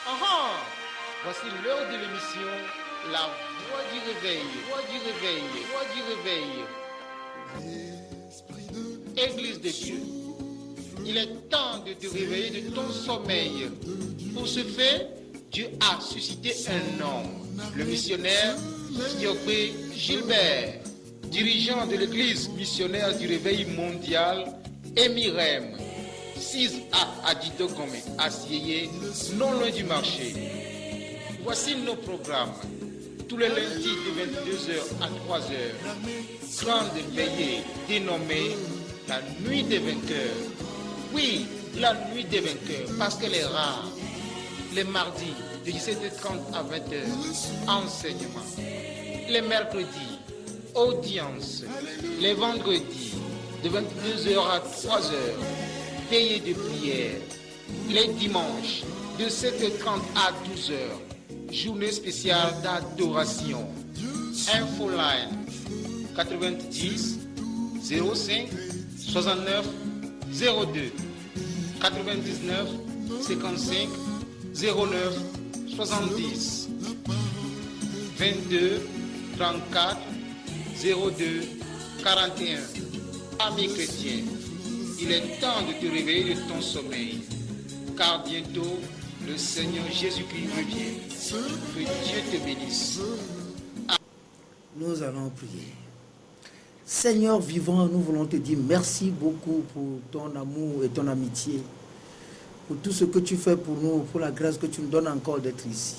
Ah, voici l'heure de l'émission La Voix du Réveil. Voix du Réveil. Voix du Réveil. Église de Dieu, il est temps de te réveiller de ton sommeil. Pour ce faire, Dieu a suscité un homme, le missionnaire Siokwe Gilbert, dirigeant de l'église missionnaire du Réveil mondial, Emirem, 6 à Adito Gome, à Sieye, non loin du marché. Voici nos programmes. Tous les lundis de 22h à 3h, grande veillée dénommée la nuit des vainqueurs. Oui, la nuit des vainqueurs, parce qu'elle est rare. Les mardis de 17h30 à 20h, enseignement. Les mercredis, audience. Les vendredis, de 22h à 3h, veillée de prière. Les dimanches, de 7h30 à 12h, journée spéciale d'adoration. Infoline 90 05 69 02 99 55 09 70 22 34 02 41. Amis chrétiens, il est temps de te réveiller de ton sommeil, car bientôt le Seigneur Jésus-Christ revient. Que Dieu te bénisse. Nous allons prier. Seigneur vivant, nous voulons te dire merci beaucoup pour ton amour et ton amitié, pour tout ce que tu fais pour nous, pour la grâce que tu nous donnes encore d'être ici.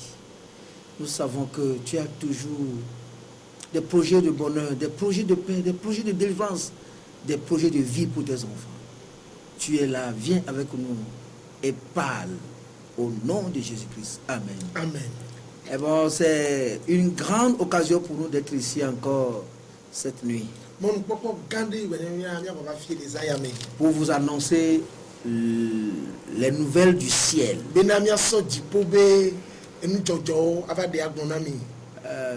Nous savons que tu as toujours des projets de bonheur, des projets de paix, des projets de délivrance, des projets de vie pour tes enfants. Tu es là, viens avec nous et parle au nom de Jésus-Christ. Amen. Amen. Eh bon, c'est une grande occasion pour nous d'être ici encore cette nuit, pour vous annoncer les nouvelles du ciel.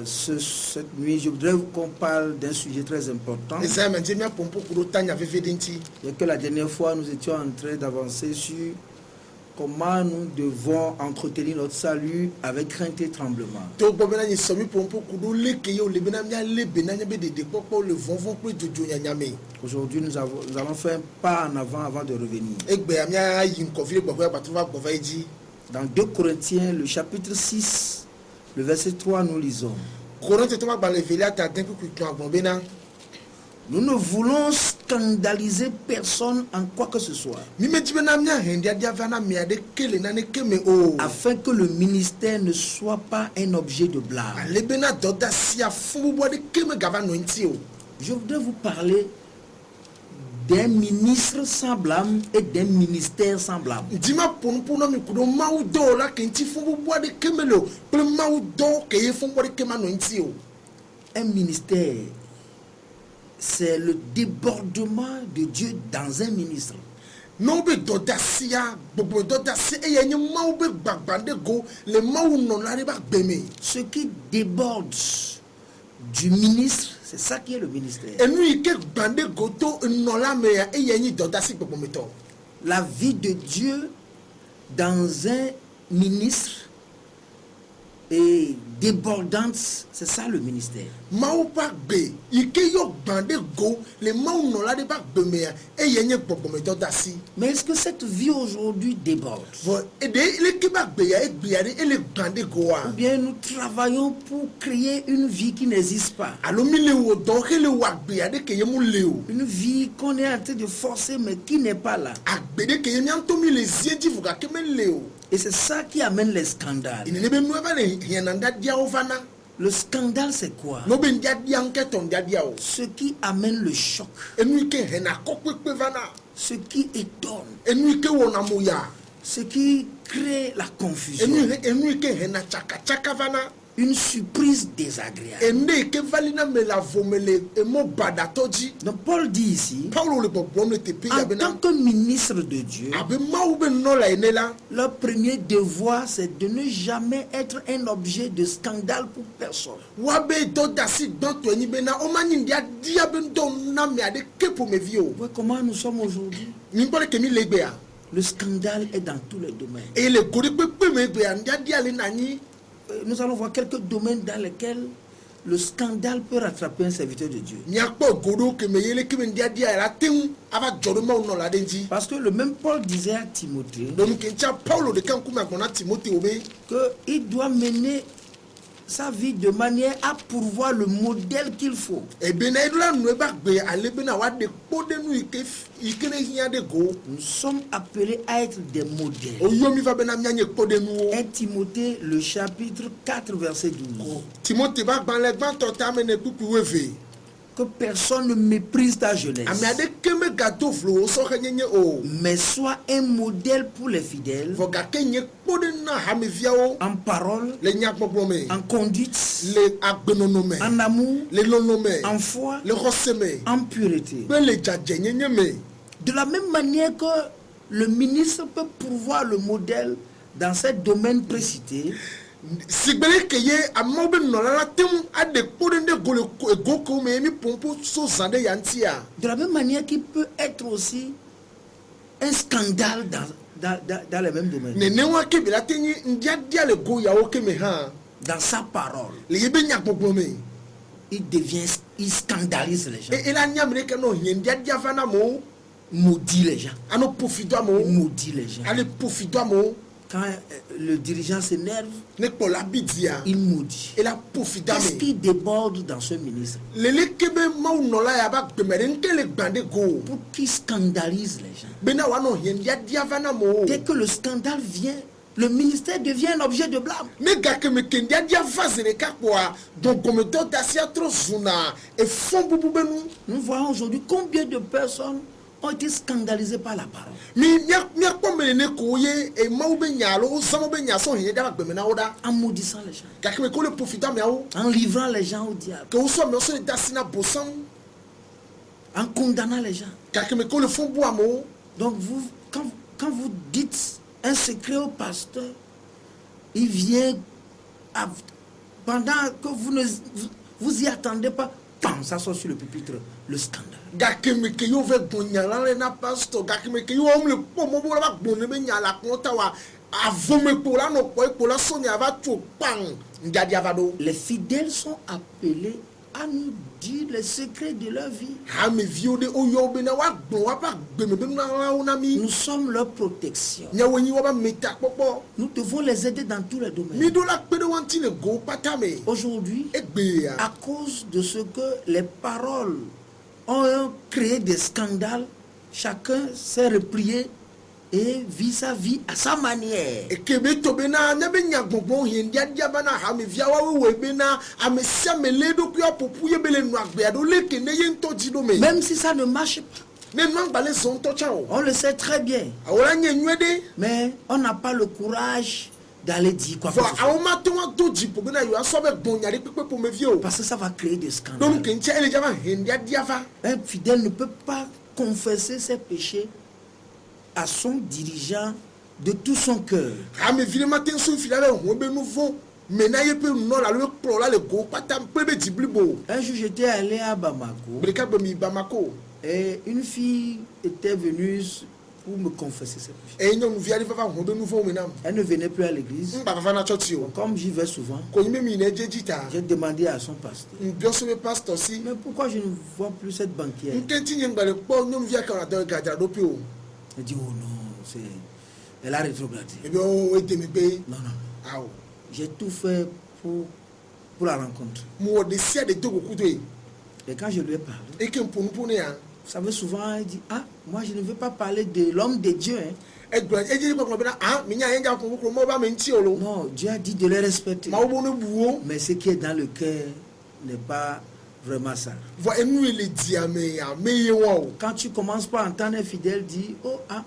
Cette nuit, je voudrais qu'on parle d'un sujet très important. Et que la dernière fois, nous étions en train d'avancer sur comment nous devons entretenir notre salut avec crainte et tremblement. Aujourd'hui, nous allons faire un pas en avant de revenir. Dans 2 Corinthiens, le chapitre 6, le verset 3, nous lisons: nous ne voulons scandaliser personne en quoi que ce soit, afin que le ministère ne soit pas un objet de blâme. Je voudrais vous parler d'un ministre sans blâme et d'un ministère sans blâme. Un ministère, c'est le débordement de Dieu dans un ministre. Ce qui déborde du ministre, c'est ça qui est le ministère. La vie de Dieu dans un ministre est débordante, c'est ça le ministère. Mais est-ce que cette vie aujourd'hui déborde? Ou bien nous travaillons pour créer une vie qui n'existe pas, une vie qu'on est en train de forcer mais qui n'est pas là? Et c'est ça qui amène les scandales. Le scandale, c'est quoi? Ce qui amène le choc, ce qui étonne, ce qui crée la confusion, une surprise désagréable. Donc Paul dit ici, en tant que ministre de Dieu, leur premier devoir, c'est de ne jamais être un objet de scandale pour personne. Comment nous sommes aujourd'hui? Le scandale est dans tous les domaines. Et le gori pepe me be andia dia le nani. Nous allons voir quelques domaines dans lesquels le scandale peut rattraper un serviteur de Dieu. Nyakpo godo ke me yele ke me ndia dia la tem ava jodoma ono la denji. Parce que le même Paul disait à Timothée Donc kencha Paulo de kan kuma gona Timothée obe qu'il doit mener sa vie de manière à pourvoir le modèle qu'il faut. e bena idula no ba gbe ale bena wa de pode nu ikene hiya de go. Nous sommes appelés à être des modèles. Oyomi va bena mianye pode nu. 1 Timothée, le chapitre 4, verset 12. Timothée va ban le ban to ta mene pupu weve. Que personne ne méprise ta jeunesse, Amiade keme gato flo so kenye o. mais sois un modèle pour les fidèles Voga kenye pode na hamiviao en parole, le nyakpo me. en conduite, Le agbenonome. en amour, Le lonome. en foi, Le roseme. en pureté. Be le jadjenye me. De la même manière que le ministre peut pourvoir le modèle dans ces domaines précités, Sigbele keye amobe nolala tem ade pode de goko me mi pompo so zande yantia. de la même manière qu'il peut être aussi un scandale dans les mêmes domaines. Ne newa ke bila tenyi ndia dia le go ya oke me ha. Dans sa parole, Le yebe nyakpo me. il scandalise les gens, E la nyamre ke no ndia dia fana mo. maudit les gens, Ano profido mo. maudit les gens. Ale profido mo. Quand le dirigeant s'énerve, Ne ko la bidia. il maudit. E la profido Qu'est-ce me. qui déborde dans ce ministre Lele kebe mau nola ya ba gbemere nkele gbande go. pour qu'il scandalise les gens? Bena wa no ndia dia fana mo. Dès que le scandale vient, le ministère devient un objet de blâme. Me gake me kendia dia fazere kakwa. Donc comme to dasia tro zuna e fon bubu benu. Nous voyons aujourd'hui combien de personnes ont été scandalisées par la parole. Mi nya ko me ne ko ye e mau be nyalo o samo be nyaso hin da gbemena oda. En maudissant les gens, Gake me ko le profita me awo. en livrant les gens au diable, Que vous soyez me so dasina bosan. en condamnant les gens. Gake me ko le fon bu amo. Donc quand vous dites un secret au pasteur, il vient pendant que vous y attendez pas, bam, ça sort sur le pupitre, le scandale. Gake me ke yo ve gonyala le na pastor. Gake me ke yo om le po mo bo la ba gbone be nyala konta wa. Avon me po la no po la sonya va tu pang. Ndia dia va do. Les fidèles sont appelés à nous dire les secrets de leur vie. Ha me vio de o yo be na wa gbon wa ba gbeme be na la ona mi. Nous sommes leur protection. Nya wenyi wa ba meta popo. Nous devons les aider dans tous les Mi domaines. do la pe de wanti le go patame. Aujourd'hui, Egbe ya. à cause de ce que les paroles ont créé des scandales, chacun s'est replié et vit sa vie à sa manière. Ekebe to be na nya be nya gbongbon hin dia dia ba na ha me via wa we be na amesia me le do ku apopu ye be le nu agbe ado le ke ne ye nto ji do me. Même si ça ne marche pas, Ne nu agba le zon to cha o. on le sait très bien, Awora nye nwede. mais on n'a pas le courage d'aller dire quoi que Fo ce soit. awoma to wa do ji po be na yo aso be gbon nya de pepe po me vie o. Parce que ça va créer des Donc scandales. ke nche ele jama hin dia dia va. Un fidèle ne peut pas confesser ses péchés à son dirigeant de tout son cœur. Ha me vile matin so fi la ho be nouveau. Me na ye pe no la le pro la le go pata pe be diblibo. Un jour, j'étais allé à Bamako Breka be mi Bamako. et une fille était venue pour me confesser ses péchés. E nyo nu via va ho be nouveau me nam. Elle ne venait plus à l'église. Mba va na church o. Comme j'y vais souvent, Ko nyime mi na jejita. j'ai demandé à son pasteur, Mbioso me pastor si. mais pourquoi je ne vois plus cette banquière? Nkenti nye ngbale po nyom via ka na do gadra do pi o. Elle dit, oh non, elle a rétrogradé. E bi o ete mi pe. Non, non, Awo. j'ai tout fait pour la rencontrer. Mo de sia de to ko kudo e. Et quand je lui ai parlé, E ke mponu ponu ya. vous savez, souvent, elle dit, ah, moi je ne veux pas parler de l'homme de Dieu. Hein. E gba e je ko ko be na ah mi nya yenja ko ko mo ba me nti o lo. Non, Dieu a dit de les respecter. Ma obo no buo. Mais ce qui est dans le cœur n'est pas vraiment ça. Vo enu ele dia me ya me ye wa o. Quand tu commences par entendre un fidèle dire, oh, ah,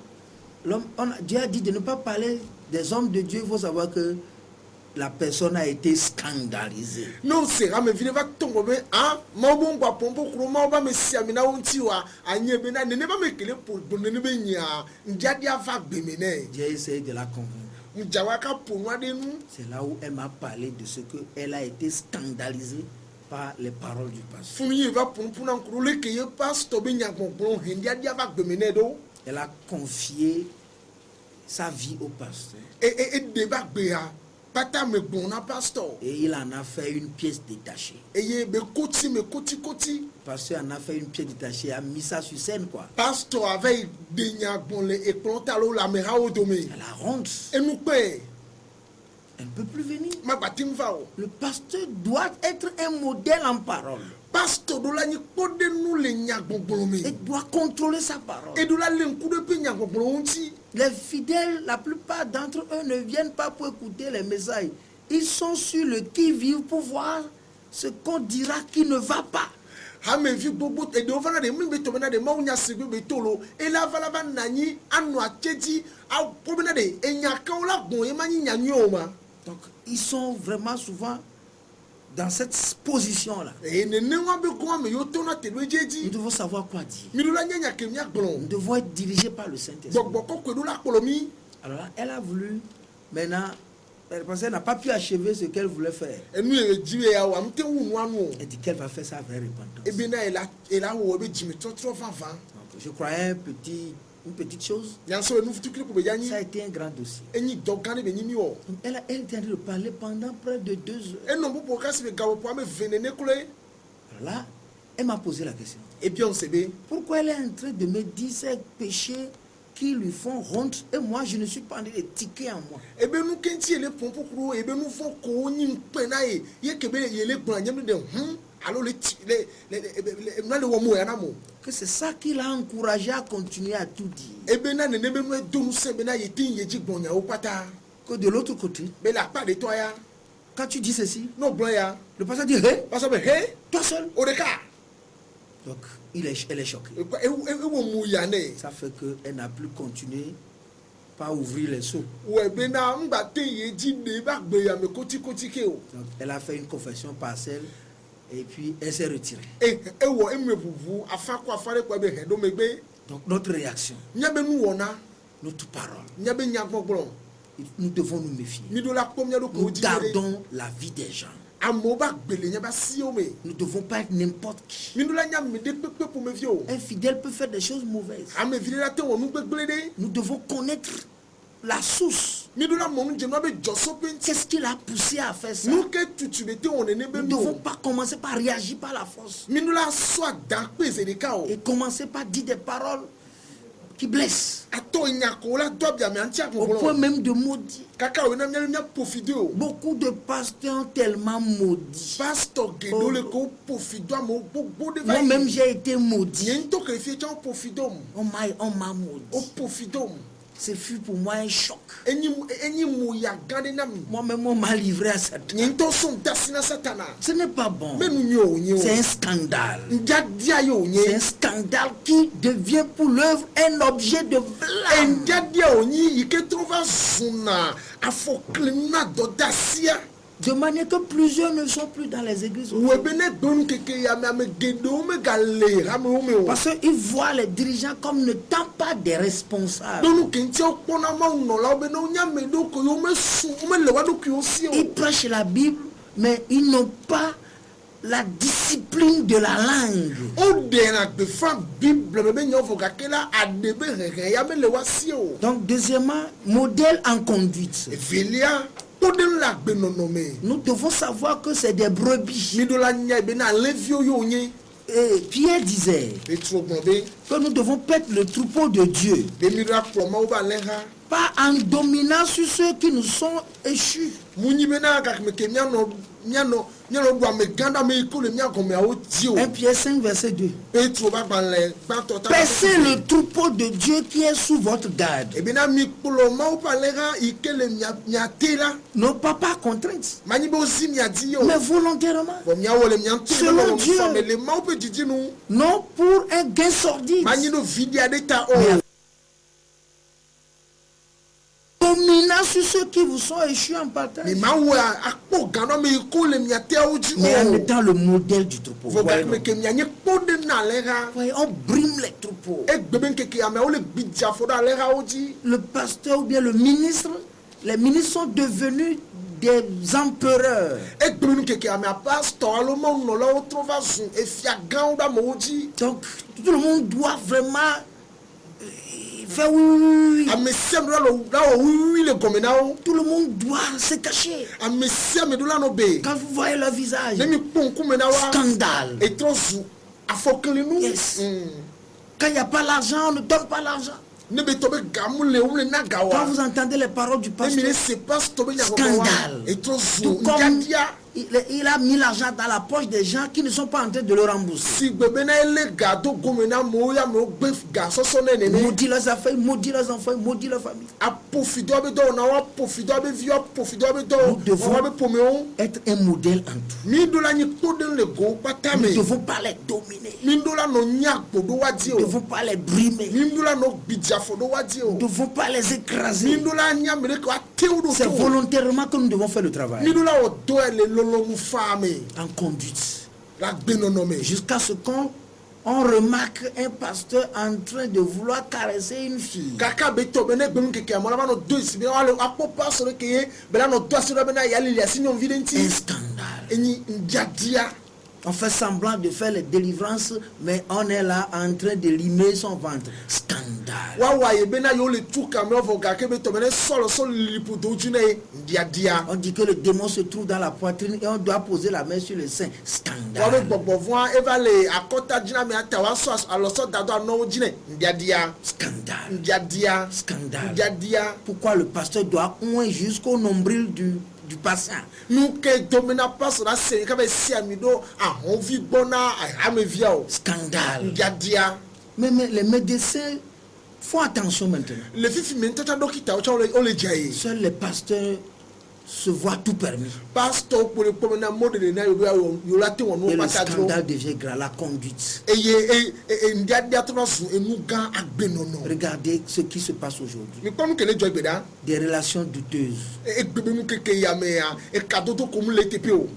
Dieu a dit de ne pas parler des hommes de Dieu, il faut savoir que la personne a été scandalisée. No se ra me vile va tongo be ah ma obo ngwa pompo kro ma oba me sia mi na wonti wa anye be na ne ne ba me kele po bonne ne be nya ndia dia va gbe me ne. Dieu essaie de la convaincre. Njawaka ponu ade nu. C'est là où elle m'a parlé de ce qu'elle a été scandalisée par les paroles du pasteur. Funu yi va ponu ponu nkuru le ke ye pastor be nya gbongbon hin dia dia va gbe me ne do. Elle a confié sa vie au pasteur. Et débat béa. Pata me bon pasteur. Et il en a fait une pièce détachée. Et me koti. Pasteur en a fait une pièce détachée, a mis ça sur scène quoi. Pasteur avait des bon et plantalo la mera au domaine. Elle a honte. Et nous paye. Elle ne peut plus venir. Ma batim va. Le pasteur doit être un modèle en parole. Pasteur doit ni pode nous les nyagbogbolomi. Il doit contrôler sa parole. Et doit l'encoup de pe nyagbogbolomi. Les fidèles, la plupart d'entre eux ne viennent pas pour écouter les messages. Ils sont sur le qui-vive pour voir ce qu'on dira qui ne va pas. Hame vi bobo et devant de mimbe to bena de maunya sebe betolo et la vala ba nani anu ateti a probena de enyaka ola gon e mani nyanyoma. Donc ils sont vraiment souvent dans cette position là. Et ne nwa be ko me yo to na te Nous lojeji. devons savoir quoi dire. Mi do la nyanya ke mia Nous gbon. devons être dirigés par le Saint-Esprit. Boko ko do la kolomi. Alors là, elle a voulu maintenant, parce qu'elle n'a pas pu achever ce qu'elle voulait faire. Enu e jiwe ya wa mte wu nwa nu. Elle dit qu'elle va faire sa vraie repentance. E bena ela wo be jimi trotro vava. Donc, je croyais une petite chose. Yan so enu futu kliko be Ça yanyi. a été un grand dossier. Eni dogane be nyimi o. Donc, elle était en train de parler pendant près de 2 heures. E no bo kasi be gawo po ame venene kule. Alors là, elle m'a posé la question. Et puis on sebe. Pourquoi elle est en train de me dire ces péchés qui lui font honte et moi je ne suis pas en train de tiquer en moi. Ebe nou kenti ele pompo kuro ebe nou fon ko nyi mpena ye kebe yele gbon nyem de alors le wo mo ya na mo Que c'est ça qui l'a encouragé à continuer à tout dire. ebe na ne be no do nu se be na ye tin ye ji gbon ya o pata Que de l'autre côté, be la pa de toi ya quand tu dis ceci, no gbon ya le pasteur dit hé, parce que he toi seul. o de ka Donc elle est choquée. e wo mo ya ne Ça fait qu'elle n'a plus continué pas ouvrir les seaux. wo ebe na ngba tin ye ji de ba gbe ya me koti ke o Donc elle a fait une confession partielle et puis elle s'est retirée. e wo emme bubu afa ko afare ko be he do me gbe Donc notre réaction, nya be nu wona notre parole, nya be nya gbon nous devons nous méfier. mi do la ko nya do ko Nous ji gardons la vie des gens. amo ba gbele nya ba si o me Nous ne devons pas être n'importe qui. Mindoula nya me de pepe pour me vio. Un fidèle peut faire des choses mauvaises. Ame videla te wonu gbegbele de. Nous devons connaître la source. Mindoula monu je no be joso penti. Qu'est-ce qui l'a poussé à faire ça? Nou ke tutu bete on ene be Nous ne devons no. pas commencer par réagir par la force. Mindoula soit dans pese de ka o. Et commencer par dire des paroles qui blessent. Ato nyako la do bia me antia Au point ko. même de maudire. Kaka o na nya profiter o. Beaucoup de pasteurs ont tellement maudit. Pastor gedo le ko profiter mo gbogbo de va. Moi-même, j'ai été maudit. Yen to ke fi chan profiter o. On m'a O maudit. profiter o. Ce fut pour moi un choc. Enyi mo ya gade na mi. Moi-même, on m'a livré à Satan. Yen to son dasina satana. Ce n'est pas bon. Me nu nyo. C'est un scandale. Nja dia yo nye. C'est un scandale qui devient pour l'œuvre un objet de blâme. Engadia onyi yike trova zuna afoklina dodasia De manière que plusieurs ne sont plus dans les églises. webene don keke ya me gedo me gale rame o Parce qu'ils voient les dirigeants comme ne tant pas des responsables. don kenti opona ma no la obene onya me do ko yo me su me le wadu ki o si o Ils prêchent la Bible, mais ils n'ont pas la discipline de la langue. o de na be fa bible me be nyo foka kela adebe rere ya me le wasi o Donc, deuxièmement, modèle en conduite. evelia o de la gbe nonome Nous devons savoir que c'est des brebis. mi do la nya be na levio yo nye Et Pierre disait petro gbonbe que nous devons paître le troupeau de Dieu, de mira ploma o ba leha pas en dominant sur ceux qui nous sont échus. munyi bena ka me ke miano do me ganda me ko le mia ko me o ti o 1 Pierre 5, verset 2. petro ba gbanle gba to ta Paissez le troupeau de Dieu qui est sous votre garde. e bena mi polo ma o pa le ga ikele mia tela Non pas par contrainte, mani bo si mia di yo mais volontairement. bo mia wo le mia Selon tela Dieu. so me le ma o pe didi nu Non pour un gain sordide. mani no vidia de ta Mais o dominant sur ceux qui vous sont échus en ni partage. ma wo akpo gano me ko le mia te o ji Mais en o étant le modèle du troupeau. vo ga Voyez, me ke mia nye po de na le ga voyez, on brime les troupeaux. e gbebe keke ya me o le bidja fo da le ga o ji Le pasteur ou bien le ministre, les ministres sont devenus des empereurs. e gbebe keke ya me pastor alo mo no la o trova zu e fia gan o da mo o ji Donc, tout le monde doit vraiment Fais oui. Amesia me la oui le gomenao. Tout le monde doit se cacher. Amesia me la no be. Quand vous voyez leur visage, Nemi ponku menawa. scandale. Et trozu afokele nous. Yes. Quand il n'y a pas l'argent, on ne donne pas l'argent. Ne be tobe gamule ou le Quand nagawa. vous entendez les paroles du pasteur, Nemi se passe tobe scandale. Et trozu Tout comme ndia. il a mis l'argent dans la poche des gens qui ne sont pas en train de le rembourser. Si bebe na ele gado gomena moya me ogbe ga soso ne Il ne. maudit leurs affaires, il maudit leurs enfants, il maudit leur famille. A profido be do na wa profido be vio profido be do. Nous devons On va be pomeo. être un modèle en tout. Mi do la ni to den le go Nous patame. ne devons pas les dominer. Mi do la no nya podo wadi Nous ne o. devons pas les brimer. Mi do la no bidja fodo wadi Nous o. ne devons pas les écraser. Mi do la nya me ko ateu do C'est to. volontairement que nous devons faire le travail. Mi do la o do ele lolo mu fame. En conduite. La benonome. Jusqu'à ce qu'on remarque un pasteur en train de vouloir caresser une fille. Kaka beto bene gbemu keke amona ba no do isi be wale apopa so ke ye be la no do asira be na yali ya sinyo videnti. Un scandale. Eni ndiadia. On fait semblant de faire les délivrances, mais on est là en train de limer son ventre. Scandale. Wawa ye be na yo le tuka me ovo ga ke beto bene solo lipu do june ndiadia. On dit que le démon se trouve dans la poitrine et on doit poser la main sur le sein. Wawe Scandale. gbogbo voa eva le akota jina me ata wa so aloso dado ano jine ndiadia. Scandale. Ndiadia. Scandale. Ndiadia. Pourquoi le pasteur doit oindre jusqu'au nombril du patient? Nous que domina pas sur la série comme si amido a envie bona a me via. Scandale. Ndiadia. Mais les médecins font attention maintenant. Le fifi mentata dokita o le jaye. Seuls les pasteurs se voient tout permis. Pasteur pour le promena mode de na yo late won Et no le patadro. scandale devient grand, la conduite. Et ndiadia to su enu gan agbenono. Regardez ce qui se passe aujourd'hui. Mi pam que le joy beda. Des relations douteuses. E gbebe mu keke ya me ya e kado to comme le tepe o.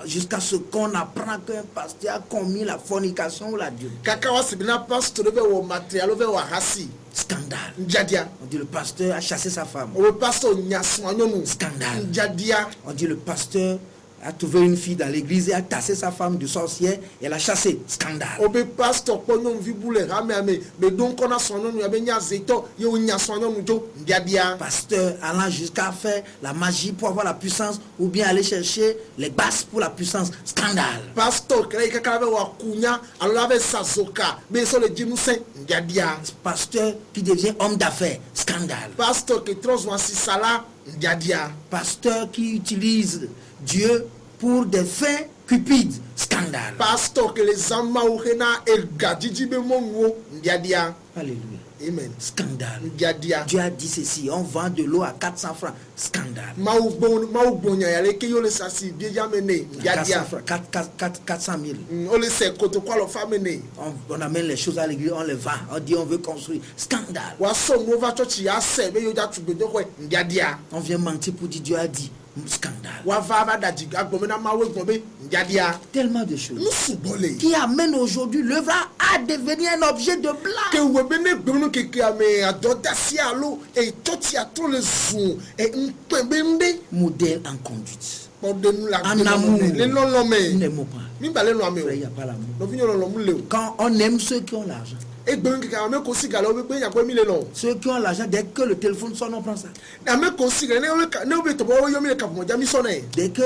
Jusqu'à ce qu'on apprend qu'un pasteur a commis la fornication ou l'adieu. Kaka wa sibina pasteur be wo material be wa hasi. Scandale. Ndiadia. On dit le pasteur a chassé sa femme. O pasteur nyaso anyonu. Scandale. Ndiadia. On dit le pasteur a trouvé une fille dans l'église et a tassé sa femme de sorcière et l'a chassée. Scandale. Obe pasteur pognon vibule rame mais donc on a son nom ya benya zeto yo nya son nom jo ndiadia. Pasteur allant jusqu'à faire la magie pour avoir la puissance ou bien aller chercher les basses pour la puissance. Scandale. Pasteur kele kaka be wa kunya alors avec sazoka mais so le dimu saint ndiadia. Pasteur qui devient homme d'affaires. Scandale. Pasteur qui transforme si sala ndiadia. Pasteur qui utilise Dieu pour des fins cupides. Scandale. Pasteur que les amma ou rena el gadiji be monwo ndiadia. Alléluia. Amen. Scandale. Ndiadia. Dieu a dit ceci, on vend de l'eau à 400 francs. Scandale. Mau bon ya le ke yo le sasi bien jamene ndiadia. 400 000. On le sait koto kwa lo famene. On amène les choses à l'église, on les vend. On dit on veut construire. Scandale. Wa so no va church ya se be yo ja tube do ko ndiadia. On vient mentir pour dire Dieu a dit. Scandale. Wa va daji agbomena mawe gbobe ndiadia. Tellement de choses Musubole. qui amènent aujourd'hui l'œuvre à devenir un objet de Que blague. webene gbonu keke ame adodasi alo e toti atro le zu e mpembende Modèle en conduite. podenu la En amour. le Nous lolome. n'aimons pas. Mi ba le no ame o. Il n'y a pas l'amour. No vinyo lo mu le. Quand on aime ceux qui ont l'argent, E gbonu keke ame ko sigala o be nya gbe mi le no. ceux qui ont l'argent, dès que le téléphone sonne, on prend ça. Ame ko sigala ne obe to bo yo mi le ka mo jami so na e. Dès que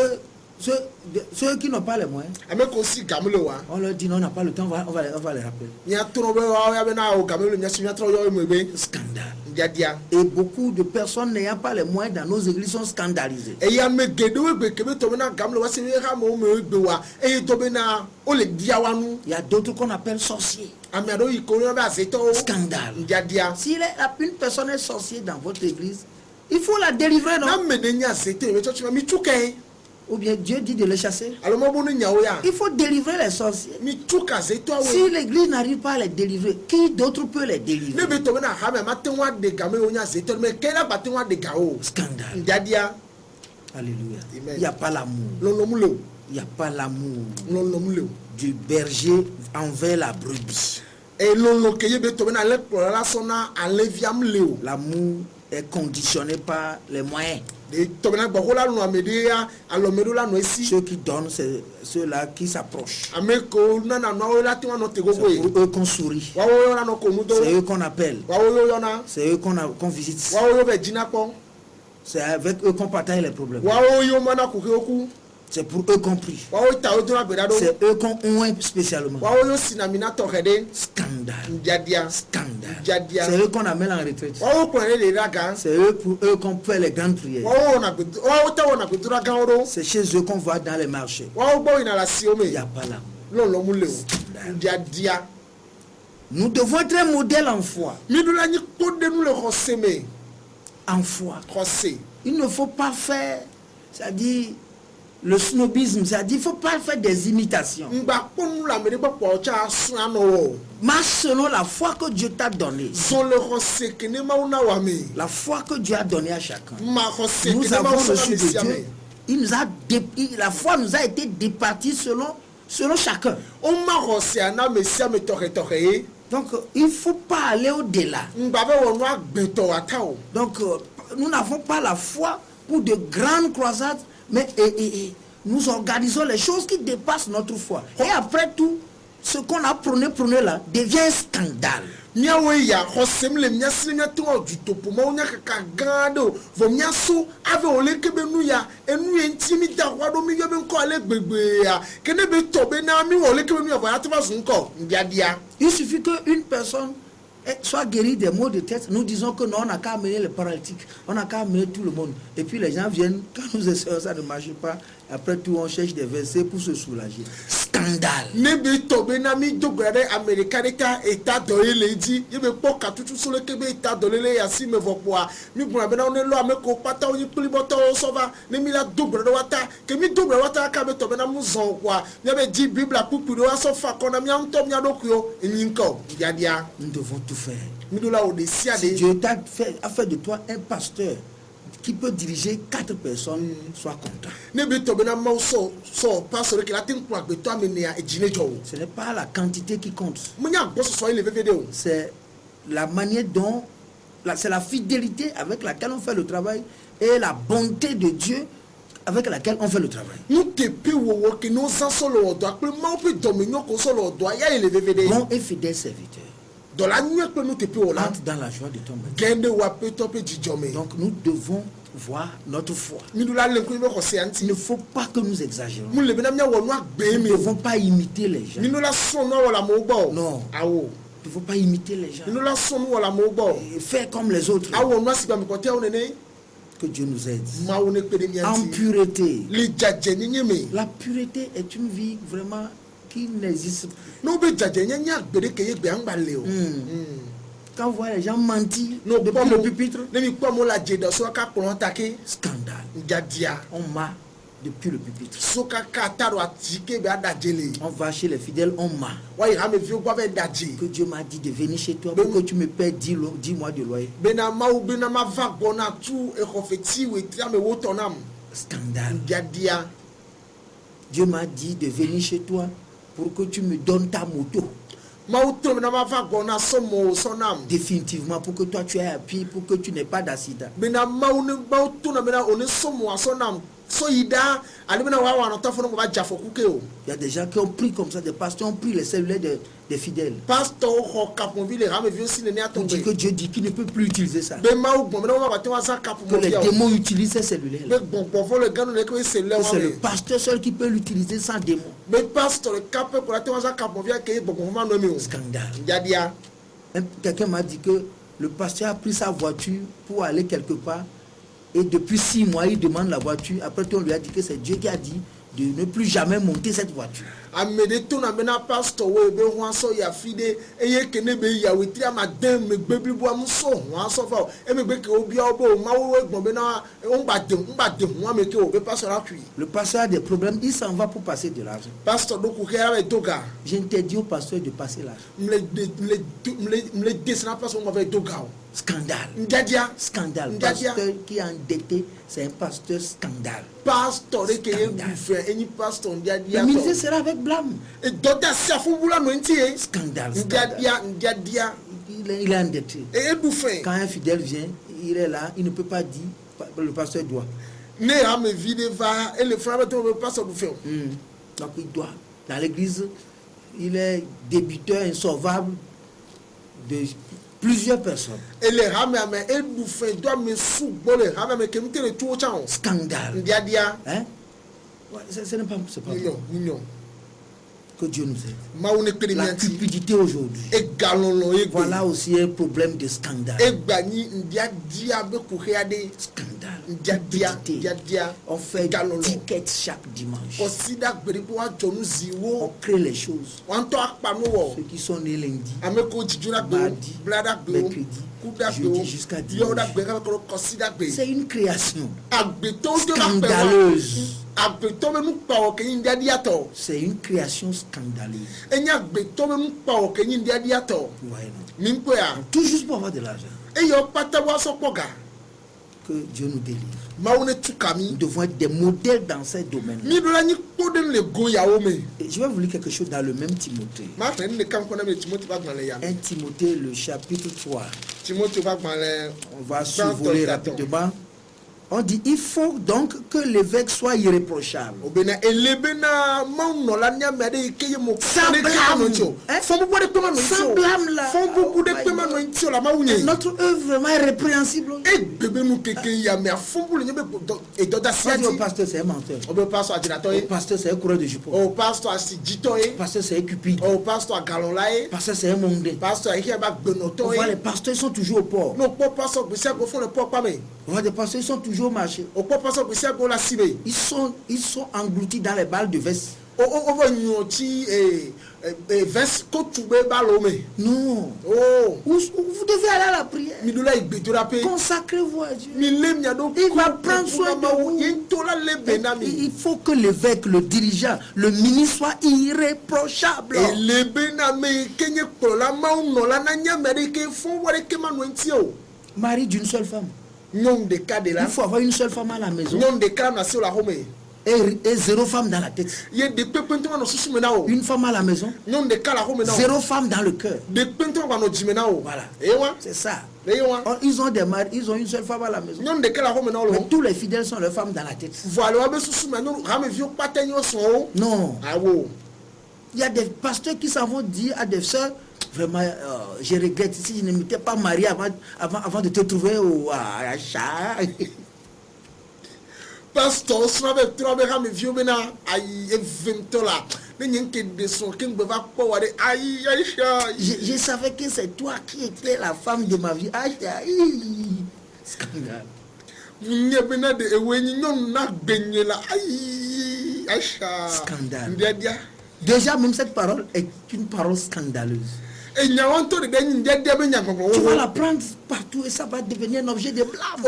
ceux qui n'ont pas les moyens, Ame ko sigala le wa. on leur dit non, on n'a pas le temps, on va les rappeler. Nya tro be wa ya be na o gamelo nya si nya tro yo mo be. Scandale. Ndiadia. Et beaucoup de personnes n'ayant pas les moyens dans nos églises sont scandalisées. E ya me gedo we kebe to be na gamelo wa se ha mo gbe wa. E to be na o le dia wa nu. Il y a d'autres qu'on appelle sorciers. Ame ado yi ko yo ba zeto. Scandale. Ndiadia. Si une personne est sorcier dans votre église, il faut la délivrer, non? Na me de nya zeto me church mi chuke. Ou bien Dieu dit de les chasser. Alors mo bonu nya o ya. Il faut délivrer les sorciers. Mi chuka zeto Si we. l'église n'arrive pas à les délivrer, qui d'autre peut les Ne délivrer? be to be na ha me matenwa de gamelo nya zeto me kela batenwa de gao. Scandale. Ndiadia. Alléluia. Amen. Il n'y a pas l'amour. Lolomule. Il n'y a pas l'amour Lolomule. du berger envers la brebis. E lolo ke ye be to be na le pro la sona aleviam leo. L'amour est conditionné par les moyens. Ceux qui donnent, c'est ceux-là qui s'approchent. C'est pour eux qu'on sourit. C'est eux qu'on appelle. C'est eux qu'on visite. C'est avec eux qu'on partage les problèmes. C'est pour eux qu'on prie. C'est eux qu'on oint spécialement. Scandale. Scandale. C'est eux qu'on amène en retraite. C'est eux pour eux qu'on fait les grandes prières. C'est chez eux qu'on va dans les marchés. Il n'y a pas l'amour. Nous devons être un modèle en foi. En foi. Il ne faut pas faire, c'est-à-dire le snobisme, c'est-à-dire il ne faut pas faire des imitations. Marche selon la foi que Dieu t'a donnée. La foi que Dieu a donnée à chacun. Nous avons reçu de Dieu. La foi nous a été départie selon chacun. Donc il ne faut pas aller au-delà. Donc nous n'avons pas la foi pour de grandes croisades, mais nous organisons les choses qui dépassent notre foi. Et après tout, ce qu'on a prôné là devient un scandale. Il suffit qu'une personne soit guérie des maux de tête. Nous disons que non, on n'a qu'à amener les paralytiques, on n'a qu'à amener tout le monde. Et puis les gens viennent, quand nous essayons, ça ne marche pas. Après tout, on cherche des versets pour se soulager. Scandale. Nous devons tout faire. Si Dieu a fait de toi un pasteur qui peut diriger 4 personnes, sois content. Ce n'est pas la quantité qui compte. C'est la manière dont, c'est la fidélité avec laquelle on fait le travail et la bonté de Dieu avec laquelle on fait le travail. Bon et fidèle serviteur. Entre dans la joie de ton maître. Donc nous devons voir notre foi. Il ne faut pas que nous exagérons. Nous ne devons pas imiter les gens. Non. Il ne faut pas imiter les gens. Et faire comme les autres. Que Dieu nous aide. En pureté. La pureté est une vie vraiment qui n'existe pas. Quand on voit les gens mentir depuis le pupitre, scandale. On ment depuis le pupitre. On va chez les fidèles, on ment. Que Dieu m'a dit de venir chez toi pour que tu me paies 10 mois de loyer. Scandale. Dieu m'a dit de venir chez toi pour que tu me donnes ta moto. Définitivement, pour que toi tu aies à pied, pour que tu n'aies pas d'accident. Il y a des gens qui ont pris comme ça, des pasteurs ont pris les cellulaires des fidèles. On dit que Dieu dit qu'il ne peut plus utiliser ça. Que les démons utilisent ces cellulaires. C'est le pasteur seul qui peut l'utiliser sans démon. Scandale. Quelqu'un m'a dit que le pasteur a pris sa voiture pour aller quelque part. Et depuis 6 mois, il demande la voiture. Après, on lui a dit que c'est Dieu qui a dit de ne plus jamais monter cette voiture. Le pasteur a des problèmes, il s'en va pour passer de l'argent. J'interdis au pasteur de passer l'argent. Scandale. Scandale. Pasteur qui est endetté, c'est un pasteur scandale. Le ministère sera avec blâme. Scandale. Il est endetté. Quand un fidèle vient, il est là, il ne peut pas dire, le pasteur doit. Ne ame vide va et le frère ne pas se faire. Donc il doit. Dans l'église, il est débiteur insolvable de plusieurs personnes. Et le rame ame et nous fait doit me sous bon le rame ame que nous te le tout chance. Scandale. Dia. Hein? Ouais, ce n'est pas, c'est pas bon. Mignon. Que Dieu nous aide. Ma on est La cupidité aujourd'hui. Et galon et voilà aussi un problème de scandale. Et bani ndia dia be ko reade scandale. Dia. On fait ticket chaque dimanche. On crée les choses. Ceux qui sont nés lundi, mardi, mercredi, jeudi jusqu'à dimanche. C'est une création scandaleuse. C'est une création scandaleuse. Tout juste pour avoir de l'argent. Que Dieu nous délivre. Nous devons être des modèles dans ces domaines. Je vais vous lire quelque chose dans le même Timothée. 1 Timothée, le chapitre 3. On va survoler rapidement. On dit, il faut donc que l'évêque soit irréprochable. Sans blâme là. Notre œuvre vraiment est répréhensible. Le pasteur c'est un menteur. Le pasteur c'est un coureur de jupons. Le pasteur c'est un cupide. Le pasteur c'est un mondain. On voit les pasteurs sont toujours au port. On voit des pasteurs sont toujours au marché. Ils sont engloutis dans les balles de veste. Non. Vous devez aller à la prière. Consacrez-vous à Dieu. Il va prendre soin de vous. Il faut que l'évêque, le dirigeant, le ministre soit irréprochable. Mari d'une seule femme. Il faut avoir une seule femme à la maison. Et 0 femme dans la tête. Une femme à la maison. 0 femme dans le cœur. Voilà. C'est ça. Ils ont des maris, ils ont une seule femme à la maison. Mais tous les fidèles sont leurs femmes dans la tête. Non. Il y a des pasteurs qui s'en vont dire à des soeurs, vraiment, je regrette si je ne m'étais pas marié avant de te trouver au achat. Pasteur, je savais que c'est toi qui étais la femme de ma vie. Scandale. Scandale. Déjà, même cette parole est une parole scandaleuse. Tu vas la prendre partout et ça va devenir un objet de blâme.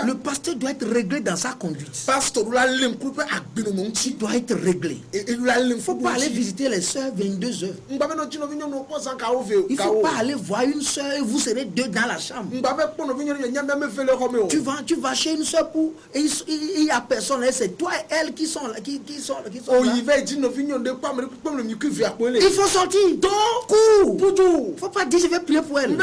Le pasteur doit être réglé dans sa conduite. Il doit être réglé. Il ne faut pas aller visiter les soeurs 22 heures. Il ne faut pas aller voir une soeur et vous serez 2 dans la chambre. Tu vas chez une soeur pour... Il n'y a personne là, c'est toi et elle qui sont là. Il faut sortir. Cours. Il ne faut pas dire je vais prier pour elle.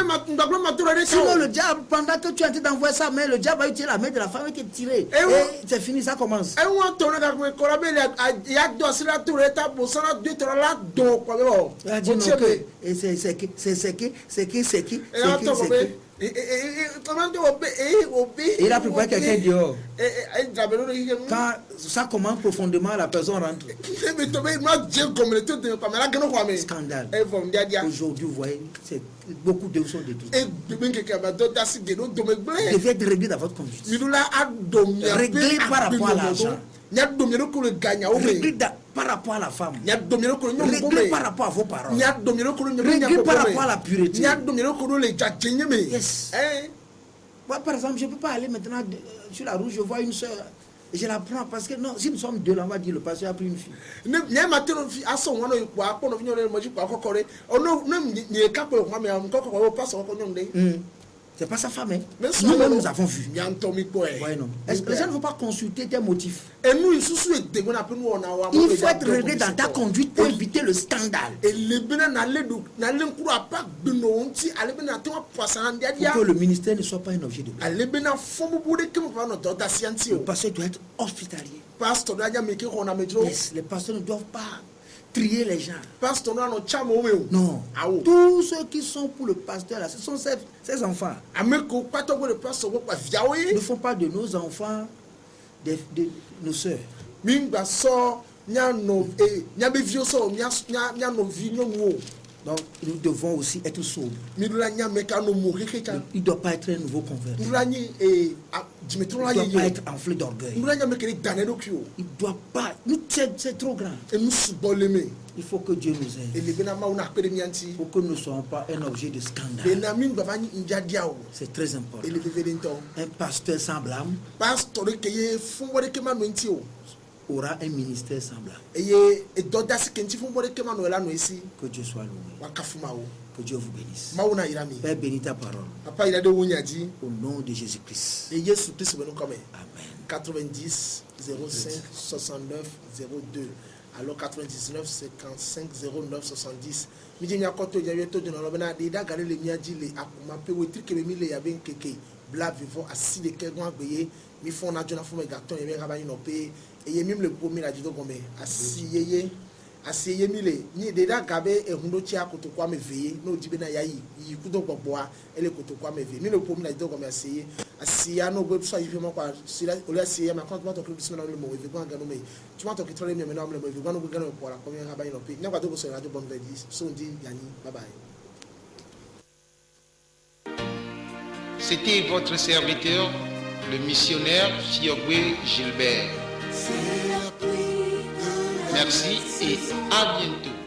Sinon le diable, pendant que tu es en train d'envoyer sa main, le diable va utiliser la main de la femme qui est tirée. Et c'est fini, ça commence. Il a préparé quelqu'un dehors. Quand ça commence profondément, la personne rentre. Scandale. Aujourd'hui, vous voyez, beaucoup de sont détruits. Vous devez être réglé dans votre conduite. Réglé par rapport à l'argent. Réglé par rapport à la femme. Réglé par rapport à vos paroles. Réglé par rapport à la pureté. Yes. Moi, par exemple, je ne peux pas aller maintenant sur la route, je vois une soeur. Et je la prends parce que non, si nous sommes 2, là, on va dire le pasteur a pris une fille. C'est pas sa femme, hein. Mais Nous-mêmes, nous avons vu. Ouais, non. Est-ce que les gens ne vont pas consulter tes motifs? Et nous, il faut être réglé dans ta conduite pour éviter le scandale. Pour que le ministère ne soit pas un objet de blague. Le pasteur doit être hospitalier. Yes, les pasteurs ne doivent pas trier les gens. Non. Tous ceux qui sont pour le pasteur, là, ce sont ses enfants. Ne font pas de nos enfants de nos sœurs. Donc, nous devons aussi être sobres. Il ne doit pas être un nouveau converti. Il ne doit pas être enflé d'orgueil. Il ne doit pas. C'est trop grand. Il faut que Dieu nous aide. Pour que nous ne soyons pas un objet de scandale. C'est très important. Un pasteur semblable aura un ministère semblable. Que Dieu soit loué. Que Dieu vous bénisse. Père, bénis ta parole. Au nom de Jésus-Christ. Amen. 90 05 69 02. Alors 99 55 09 70. Et même le premier a dit comme asseyez mille ni déjà gabé et hundo tia koto kwa me veiller no dibena yayi yi kudo gbogboa ele koto kwa me veiller ni le premier a dit comme asseyez asiya no go so yifemo kwa sila ole asseyez ma quand to club sima no le mo ve kwa ngano me tu m'as to kitole me na me ve kwa no go ngano pour la première rabayi no pe na kwa to go so radio bonne vedis so ndi yani bye bye. C'était votre serviteur, le missionnaire Fiogwe Gilbert. Merci et à bientôt.